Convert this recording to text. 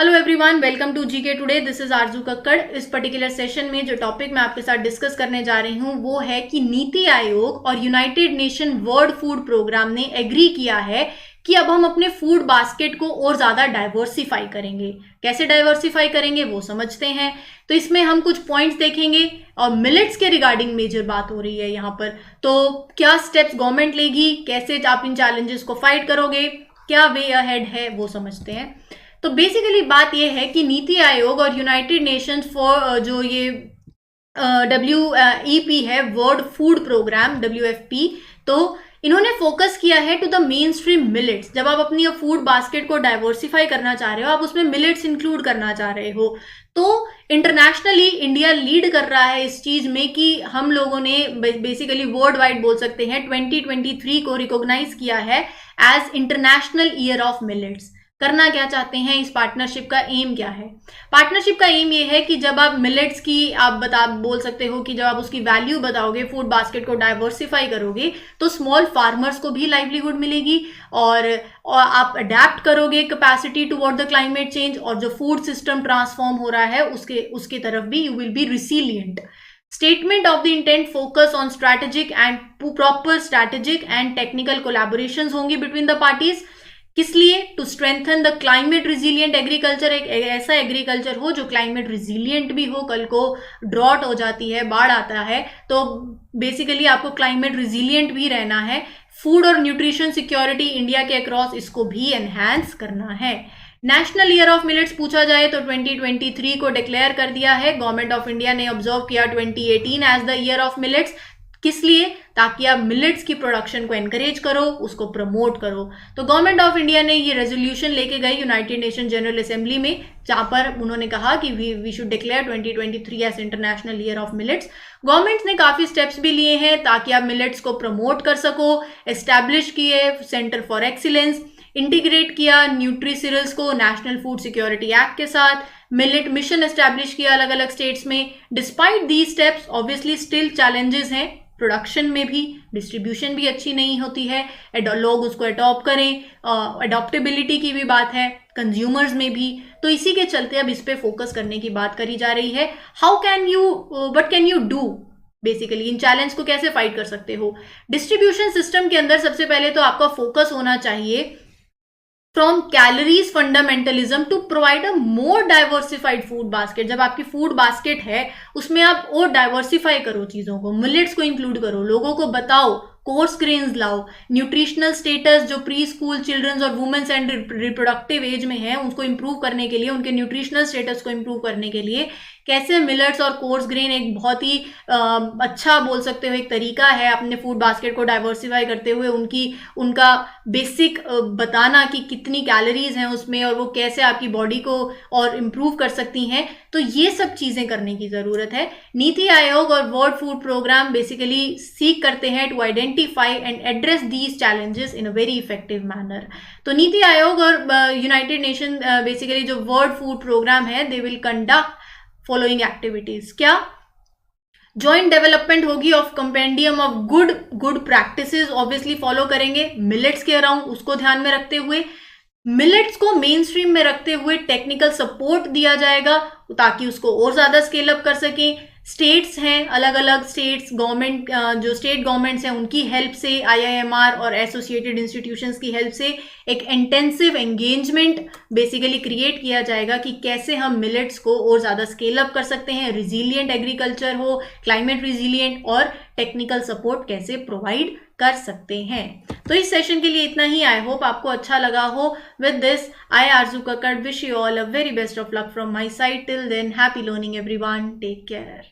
Hello everyone, welcome to GK today. This is Arzoo Kakkar. इस particular session में जो topic मैं आपके साथ डिस्कस करने जा रही हूँ वो है कि नीति आयोग और United Nation World food Programme ने एग्री किया है कि अब हम अपने फूड बास्केट को और ज्यादा डाइवर्सिफाई करेंगे। कैसे डाइवर्सिफाई करेंगे वो समझते हैं। तो इसमें हम कुछ पॉइंट्स देखेंगे और मिलेट्स के रिगार्डिंग मेजर बात हो रही है यहाँ पर। तो क्या स्टेप्स गवर्नमेंट लेगी, कैसे आप इन चैलेंजेस को फाइट करोगे, क्या वे अहेड है वो समझते हैं। तो बेसिकली बात यह है कि नीति आयोग और यूनाइटेड नेशंस फॉर जो ये WEP है, वर्ल्ड फूड प्रोग्राम WFP, तो इन्होंने फोकस किया है to the main stream millets. जब आप अपनी फूड बास्केट को डाइवर्सिफाई करना चाह रहे हो, आप उसमें मिलेट्स इंक्लूड करना चाह रहे हो, तो इंटरनेशनली इंडिया लीड कर रहा है इस चीज में कि हम लोगों ने बेसिकली वर्ल्ड वाइड बोल सकते हैं 2023 को रिकॉग्नाइज किया है as international year of millets. करना क्या चाहते हैं, इस पार्टनरशिप का एम क्या है? पार्टनरशिप का एम ये है कि जब आप मिलेट्स की आप बोल सकते हो कि जब आप उसकी वैल्यू बताओगे, फूड बास्केट को डाइवर्सिफाई करोगे, तो स्मॉल फार्मर्स को भी लाइवलीहुड मिलेगी और आप अडेप्ट करोगे capacity toward the climate change, और जो फूड सिस्टम ट्रांसफॉर्म हो रहा है उसके तरफ भी you will be resilient. Statement of the intent focus on strategic and proper strategic and technical collaborations होंगी between the parties। किस लिए? To strengthen the climate resilient agriculture. एक ऐसा एग्रीकल्चर हो जो क्लाइमेट रिजिलियंट भी हो। कल को ड्रॉट हो जाती है, बाढ़ आता है, तो बेसिकली आपको क्लाइमेट रिजिलियंट भी रहना है। फूड और न्यूट्रिशन सिक्योरिटी इंडिया के अक्रॉस इसको भी एनहांस करना है। नेशनल ईयर ऑफ मिलेट्स पूछा जाए तो 2023 को डिक्लेयर कर दिया है। गवर्नमेंट ऑफ इंडिया ने ऑब्जर्व किया 2018 as the year of millets. किस लिए? ताकि आप मिलेट्स की प्रोडक्शन को एनकरेज करो, उसको प्रमोट करो। तो गवर्नमेंट ऑफ इंडिया ने ये रेजोल्यूशन लेके गई यूनाइटेड नेशन जनरल असेंबली में, जहां पर उन्होंने कहा कि we should declare 2023 as international year of millets. Governments ने काफी स्टेप्स भी लिए हैं ताकि आप मिलेट्स को प्रमोट कर सको। एस्टैब्लिश किए सेंटर फॉर एक्सीलेंस, इंटीग्रेट किया न्यूट्रीसीरियल्स को नेशनल फूड सिक्योरिटी एक्ट के साथ, मिलेट मिशन एस्टैब्लिश किया अलग अलग स्टेट्स में। Despite these steps obviously still challenges हैं, प्रोडक्शन में भी, डिस्ट्रीब्यूशन भी अच्छी नहीं होती है, लोग उसको अडॉप्ट करें, अडॉप्टेबिलिटी की भी बात है कंज्यूमर्स में भी। तो इसी के चलते अब इस पे फोकस करने की बात करी जा रही है। What can you do, basically in challenge को कैसे फाइट कर सकते हो? डिस्ट्रीब्यूशन सिस्टम के अंदर सबसे पहले तो आपका फोकस होना चाहिए from calories fundamentalism to provide a more diversified food basket. जब आपकी फूड बास्केट है उसमें आप और डाइवर्सिफाई करो चीजों को, मिलेट्स को इंक्लूड करो, लोगों को बताओ, कोर्स ग्रेन्स लाओ, न्यूट्रिशनल स्टेटस जो प्री स्कूल चिल्ड्रंस और वुमेन्स एंड रिप्रोडक्टिव एज में है उसको इंप्रूव करने के लिए, उनके न्यूट्रिशनल स्टेटस को इंप्रूव करने के लिए कैसे मिलेट्स और कोर्स ग्रेन एक बहुत ही अच्छा बोल सकते हो एक तरीका है अपने फूड बास्केट को डाइवर्सिफाई करते हुए उनका बेसिक बताना कि कितनी कैलोरीज हैं उसमें और वो कैसे आपकी बॉडी को और इम्प्रूव कर सकती हैं। तो ये सब चीजें करने की जरूरत है। नीति आयोग और world food programme basically seek करते हैं to identify and address these challenges in a very effective manner. तो नीति आयोग और यूनाइटेड नेशन बेसिकली जो वर्ल्ड फूड प्रोग्राम है, they will conduct following activities. क्या? जॉइंट डेवलपमेंट होगी of compendium of good practices, obviously follow करेंगे millets के around, उसको ध्यान में रखते हुए मिलेट्स को मेन स्ट्रीम में रखते हुए टेक्निकल सपोर्ट दिया जाएगा ताकि उसको और ज्यादा स्केल अप कर सकें। स्टेट्स हैं, अलग अलग स्टेट्स गवर्नमेंट जो स्टेट गवर्नमेंट्स हैं उनकी हेल्प से, IIMR और एसोसिएटेड इंस्टीट्यूशंस की हेल्प से एक इंटेंसिव एंगेजमेंट बेसिकली क्रिएट किया जाएगा कि कैसे हम मिलेट्स को और ज़्यादा स्केल अप कर सकते हैं, रिजिलियंट एग्रीकल्चर हो, क्लाइमेट रिजिलियंट, और टेक्निकल सपोर्ट कैसे प्रोवाइड कर सकते हैं। तो इस सेशन के लिए इतना ही। आई होप आपको अच्छा लगा हो। With this I Aarzoo Kakkar wish you all a very best of luck from my side. Till then happy learning everyone, take care.